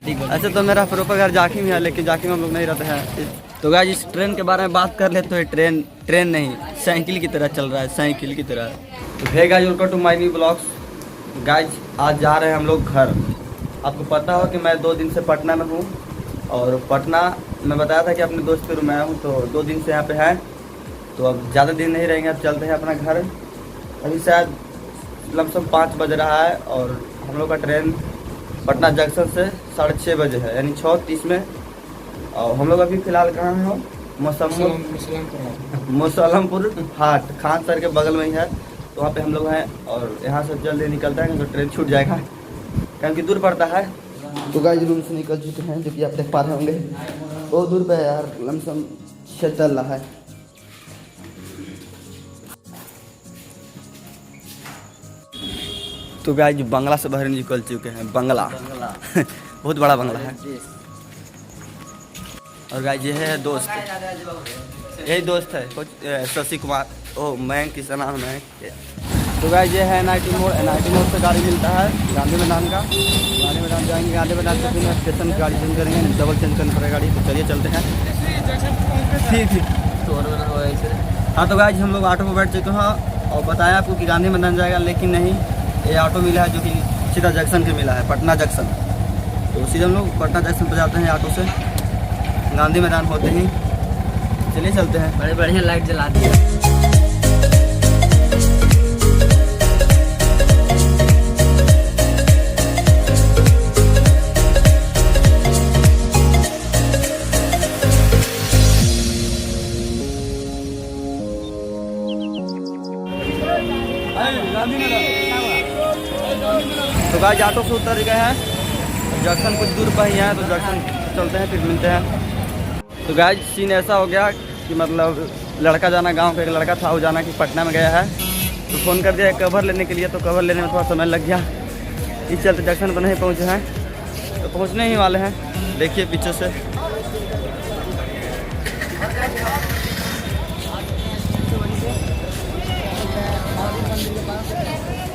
अच्छा तो मेरा प्रॉपर घर जाखिम है, लेकिन जाखिम हम लोग नहीं रहते हैं। तो गाइज इस ट्रेन के बारे में बात कर ले तो ये ट्रेन नहीं साइकिल की तरह चल रहा है, साइकिल की तरह। तो hey guys welcome to my new blogs. Guys आज जा रहे हैं हम लोग घर। आपको पता हो कि मैं 2 दिन से पटना में हूँ, और पटना मैं बताया था कि अपने दोस्त के रूम में आया हूँ, तो 2 दिन से यहाँ पे है। तो अब ज़्यादा दिन नहीं रहेंगे, अब चलते हैं अपना घर। अभी शायद लमसम 5 बज रहा है, और हम लोग का ट्रेन पटना जंक्शन से 6:30 बजे है, यानी 6:30 में। और हम लोग अभी फ़िलहाल कहाँ हैं? मुसलमपुर हाट, खान सर के बगल में ही है, तो वहाँ पे हम लोग हैं। और यहाँ से जल्दी निकलता है तो ट्रेन छूट जाएगा, क्योंकि दूर पड़ता है। तो गाइस रूम से निकल चुके हैं, जो कि आप देख पा रहे होंगे। बहुत दूर पे है यार, लमसम 6 चल रहा है। तो गाइस बंगला से बाहर निकल चुके हैं, बंगला बहुत बड़ा बंगला है। और गाइस ये है दोस्त, यही दोस्त है शशि कुमार। ओ मैं किस नाम है। तो गाइस ये है NIT मोड़ से गाड़ी मिलता है गांधी मैदान का। गांधी मैदान जाएंगे, गांधी मैदान से फिर स्टेशन गाड़ी चेंज करेंगे, डबल चेंज करनी पड़ेगा गाड़ी। तो चलिए चलते हैं। ठीक। हाँ तो गाइस हम लोग ऑटो पर बैठ चुके हैं, और बताया आपको कि गांधी मैदान जाएगा, लेकिन नहीं, ये ऑटो मिला है जो कि सीधा जंक्शन के मिला है, पटना जंक्शन। तो सीधे हम लोग पटना जंक्शन पर जाते हैं ऑटो से, गांधी मैदान होते ही। चलिए चलते हैं। बड़े बढ़िया लाइट जला दी। तो गाइस ऑटो से उतर गए हैं, जंक्शन कुछ दूर पर ही है, तो जंक्शन चलते हैं, फिर मिलते हैं। तो गाइस सीन ऐसा हो गया कि मतलब लड़का जाना, गांव का एक लड़का था, वो जाना कि पटना में गया है, तो फ़ोन कर दिया कवर लेने के लिए। तो कवर लेने में थोड़ा समय लग गया, इस चलते जंक्शन पर नहीं पहुँचे हैं। तो पहुँचने ही वाले हैं, देखिए पीछे से।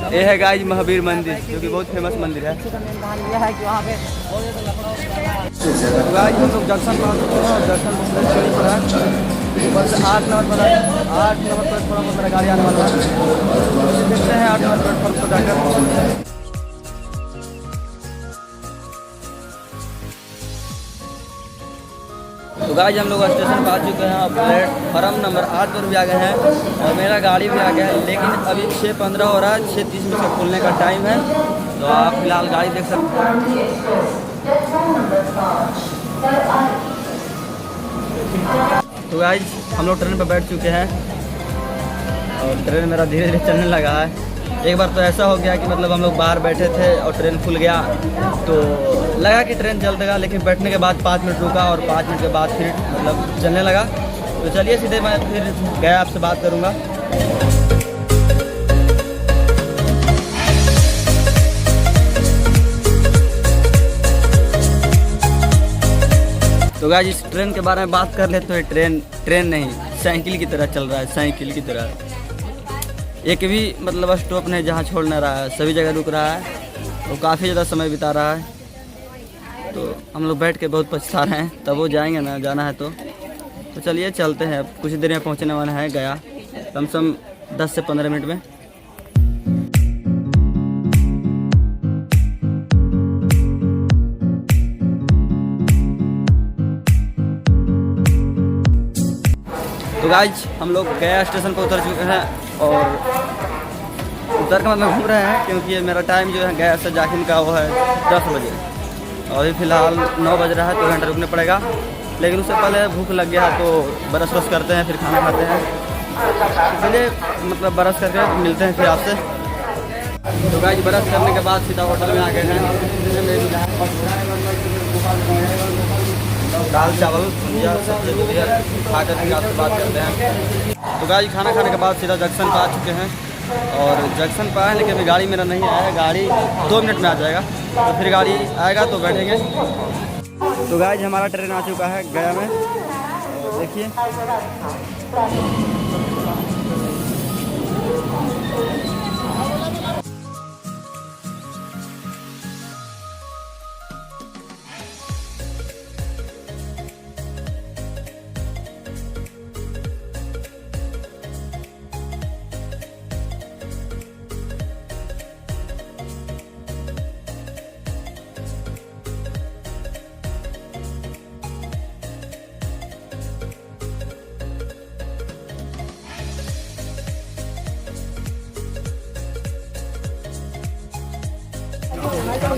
ये है गाइस महावीर मंदिर, जो कि बहुत फेमस मंदिर है। गाइस हम लोग जंक्शन पर आ चुके हैं, और जंक्शन पर है ऊपर से 8 नंबर प्लेटफॉर्म पर मेरा गाड़ी आने वाला है। देखते हैं 8 नंबर प्लेटफॉर्म पर जाकर। तो गाइस हम लोग स्टेशन पर आ चुके हैं, और प्लेटफॉर्म नंबर 8 पर भी आ गए हैं, और मेरा गाड़ी भी आ गया है। लेकिन अभी 6:15 हो रहा है, 6:30 में से खुलने का टाइम है। तो आप फिलहाल गाड़ी देख सकते हैं। तो गाइस हम लोग ट्रेन पर बैठ चुके हैं, और ट्रेन मेरा धीरे धीरे चलने लगा है। एक बार तो ऐसा हो गया कि मतलब हम लोग बाहर बैठे थे और ट्रेन खुल गया, तो लगा कि ट्रेन चल देगा, लेकिन बैठने के बाद 5 मिनट रुका, और 5 मिनट के बाद फिर मतलब चलने लगा। तो चलिए सीधे मैं फिर गया आपसे बात करूँगा। तो गाइस इस ट्रेन के बारे में बात कर ले तो ये ट्रेन नहीं साइकिल की तरह चल रहा है, साइकिल की तरह। एक भी मतलब स्टॉप नहीं जहाँ छोड़ ना रहा है, सभी जगह रुक रहा है, और काफ़ी ज़्यादा समय बिता रहा है। तो हम लोग बैठ के बहुत पछता रहे हैं, तब वो जाएंगे ना, जाना है तो चलिए चलते हैं। अब कुछ देर में पहुंचने वाला है गया, कम से कम 10 से 15 मिनट में। तो गाइज हम लोग गया स्टेशन पर उतर चुके हैं, और उतर कर मतलब घूम रहे हैं, क्योंकि मेरा टाइम जो है गया से जाखिम का वो है 10 बजे, और अभी फ़िलहाल 9 बज रहा है, तो घंटा रुकने पड़ेगा। लेकिन उससे पहले भूख लग गया, तो ब्रश व्रश करते हैं, फिर खाना खाते हैं। चलिए मतलब ब्रश करके मिलते हैं फिर आपसे। तो गाइस ब्रश करने के बाद सीधा होटल में आ गए हैं। दाल चावल भुजिया सब्जी जो भी है खा कर फिर आपसे बात करते हैं। तो गाइस खाना खाने के बाद सीधा जंक्शन पर आ चुके हैं, और जंक्शन पर आए, लेकिन अभी गाड़ी मेरा नहीं आया है। गाड़ी 2 मिनट में आ जाएगा, तो फिर गाड़ी आएगा तो बैठेंगे। तो गाइस हमारा ट्रेन आ चुका है गया में, देखिए।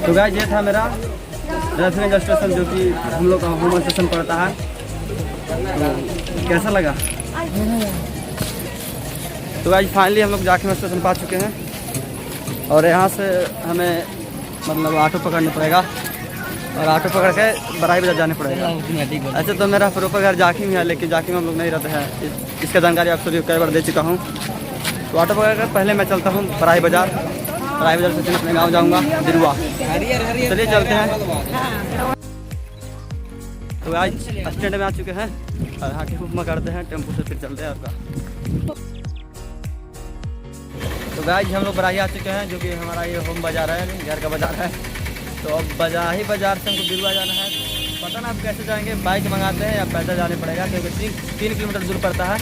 तो गाइस ये था मेरा रफीगंज स्टेशन, जो कि हम लोग का होम स्टेशन पड़ता है। तो कैसा लगा? तो गाइस फाइनली हम लोग जाखिम स्टेशन पा चुके हैं और यहाँ से हमें मतलब ऑटो पकड़ना पड़ेगा और ऑटो पकड़ के बराई बाजार जाने पड़ेगा। ऐसे तो मेरा प्रॉपर घर जाखिम है, लेकिन जाखिम हम लोग नहीं रहते हैं, इसका जानकारी आपको कई बार दे चुका हूँ। तो ऑटो पकड़ कर पहले मैं चलता हूँ बराई बाजार से फिर अपने गाँव जाऊँगा दिरुआ। चलिए चलते हैं। तो आज स्टैंड में आ चुके हैं और हाँ टिकट करते हैं, टेम्पो से फिर चलते हैं आपका। तो गाइस हम लोग बराही आ चुके हैं, जो कि हमारा ये होम बाज़ार है, घर का बाज़ार है। तो अब बाज़ार से हमको दिलवा जाना है। पता ना आप कैसे जाएंगे, बाइक मंगाते हैं या पैदल जाने पड़ेगा, क्योंकि 3 किलोमीटर दूर पड़ता है।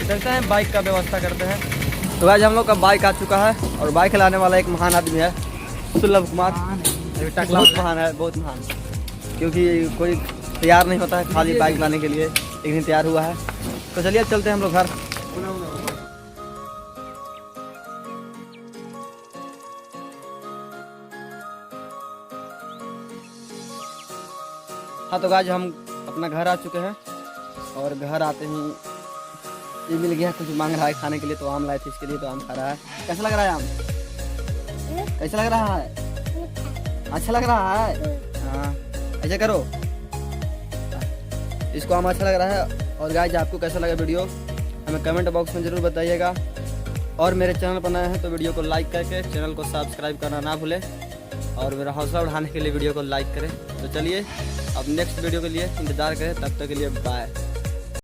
चलते हैं, बाइक का व्यवस्था करते हैं। तो गाइस हम लोग का बाइक आ चुका है और बाइक चलाने वाला एक महान आदमी है, सुलभ कुमार। बहुत महान है, बहुत महान, क्योंकि कोई तैयार नहीं होता है खाली बाइक लाने के लिए, एक दिन तैयार हुआ है। तो चलिए अब चलते हैं हम लोग घर। हाँ तो गाइस हम अपना घर आ चुके हैं और घर आते ही ये मिल गया, कुछ मांग रहा है खाने के लिए, तो आम लाए थे इसके लिए, तो आम खा रहा है। कैसा लग रहा है आम? कैसा लग रहा है? अच्छा लग रहा है। हाँ ऐसे करो, इसको आम अच्छा लग रहा है। और गाइस आपको कैसा लगा वीडियो हमें कमेंट बॉक्स में ज़रूर बताइएगा। और मेरे चैनल पर नए हैं तो वीडियो को लाइक करके चैनल को सब्सक्राइब करना ना भूलें और मेरा हौसला बढ़ाने के लिए वीडियो को लाइक करें। तो चलिए अब नेक्स्ट वीडियो के लिए इंतज़ार करें, तब तक के लिए बाय।